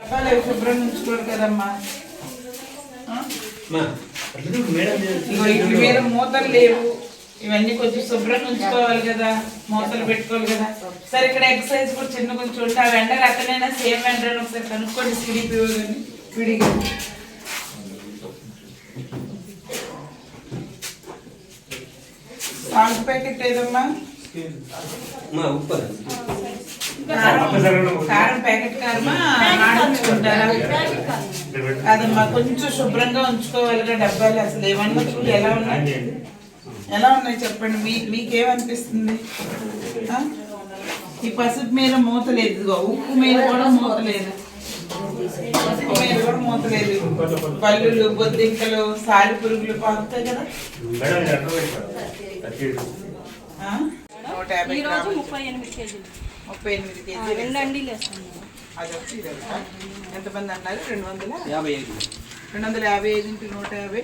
శుభ్రం ఉంచుకోరు కదమ్మా. మీద మూతలు లేవు, ఇవన్నీ కొంచెం శుభ్రంగా ఉంచుకోవాలి కదా, మూతలు పెట్టుకోవాలి కదా. సరే ఇక్కడ ఎక్సర్సైజ్ కూడా చిన్న కొంచెం ఉంటే ఆ వెండర్ అతనైనా సేమ్ వెండర్ ఒకసారి కనుక్కోండి. సిడిపి విడిగా సాల్ట్ ప్యాకెట్ ఏదమ్మా, కారం ప్యాకెట్ కారమా ఆడించుకుంటారా? అదమ్మా కొంచెం శుభ్రంగా ఉంచుకోవాలిగా డబ్బాలు. అసలు ఏమన్నా చూడు ఎలా ఉన్నాయి చెప్పండి. మీకేమనిపిస్తుంది? ఈ పసుపు మీద మూత లేదు, ఇదిగో ఉప్పు మీద కూడా మూత లేదు, పసుపు మీద కూడా మూత లేదు. పల్లులు, బొద్దింకలు, సాలి పురుగులు పాకుతాయి కదా. 38 కేజీలు. 38 కేజీలు. అది వచ్చి ఎంతమంది అన్నారు? 255. 255 ఇంటూ 150,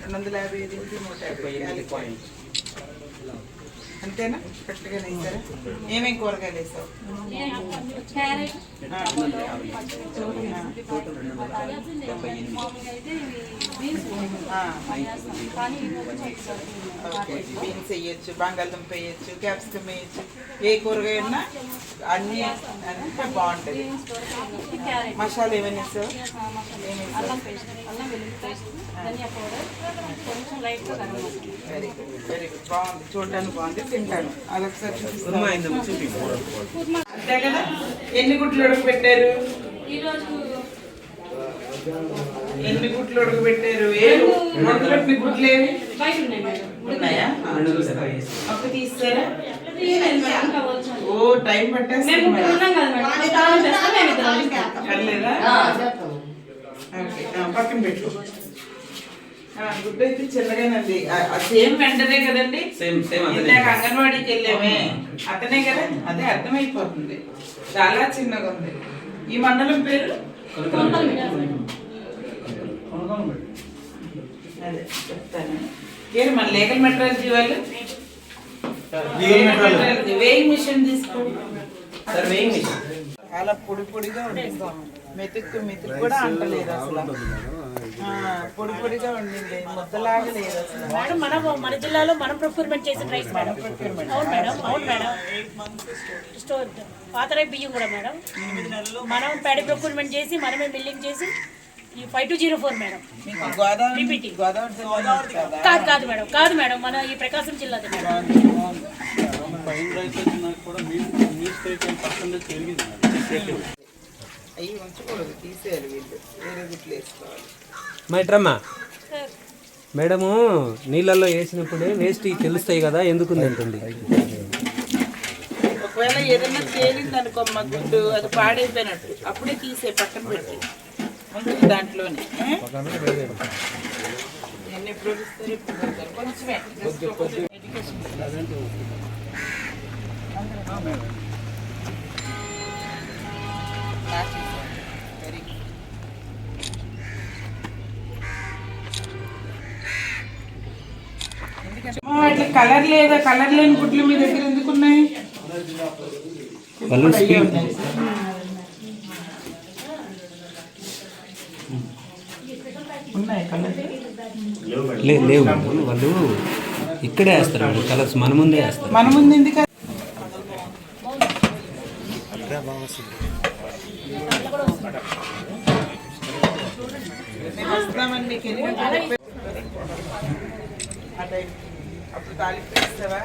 255 ఇంటూ 150 అంతేనా? కరెక్ట్గా వేసారా? ఏమేమి కూరగాయలు వేసావు? బీన్స్ వేయచ్చు, బంగాళదుంప వేయచ్చు, క్యాప్సికమ్ వేయచ్చు. ఏ కూరగాయ ఉన్నా అన్నీ అంటే బాగుంటుంది. మసాలా ఏమైనా వేసావు? Very good, very good. బాగుంది, చూడటానికి బాగుంది, తింటాను. అది ఒకసారి అంతే కదా. ఎన్ని గుడ్లు ఉడకబెట్టారు? ఎన్ని గుడ్లు ఉడకబెట్టారు? ఉడకబెట్టిన గుడ్లు ఏమి ఉన్నాయా? ఒక తీస్తారా? ఓ టైం పట్టేస్తారా? పక్కన పెట్టు. గుడ్డు అయితే చిన్నగానండి. సేమ్ వెంటనే కదండి, ఇందాక అంగన్వాడీకి వెళ్ళామే అతనే కదా. అదే అర్థమైపోతుంది, చాలా చిన్నగా ఉంది. ఈ మండలం పేరు అదే చెప్తాను. ఏది మన లీగల్ మెట్రాలజీ వాళ్ళు వేయింగ్ మిషన్ తీసుకో. చాలా పొడి పొడిగా ఉంటుంది, మెతుక్కు కూడా అంటలేదు అసలు. పొడి పొడిగా ఉండింది, ముద్దలాగా లేదు అసలు. మేడం మన జిల్లాలో మనం ప్రొక్యూర్మెంట్ చేసిన రైస్ మేడం. అవును మేడం, అవును మేడం. స్టోర్ పాత రైస్ బియ్యం కూడా మేడం మనం ప్యాడీ ప్రొక్యూర్మెంట్ చేసి మనమే మిల్లింగ్ చేసి 5204 మేడం. కాదు మేడం, కాదు మేడం, మన ఈ ప్రకాశం జిల్లా అవి ఉంచకూడదు, తీసేయాలి వీళ్ళు, వేరే గుట్లు వేసుకోవాలి. మైట్రమ్మా మేడము నీళ్ళల్లో వేసినప్పుడే వేస్ట్ తెలుస్తాయి కదా, ఎందుకు అంటుంది. ఒకవేళ ఏదైనా తేలింది అనుకో మా గుడ్డు, అది పాడైపోయినట్టు, అప్పుడే తీసే పక్కన పెట్టి ఉంటుంది దాంట్లోనే. ఎన్ని ఎప్పుడు కొంచెమే ఎడ్యుకేషన్ వెరీ గుడ్. ఇట్లా కలర్ లేదా? కలర్ లేని గుడ్లు మీ దగ్గర ఎందుకు ఉన్నాయి? ఉన్నాయి కలర్ లేవు. వాళ్ళు ఇక్కడే వేస్తారు కలర్స్, మన ముందే వేస్తారు. మన ముందు ఎందుకు? వస్తామని మీకు ఎన్ని గంటలు అప్పుడు తాలింపు ఇస్తావా?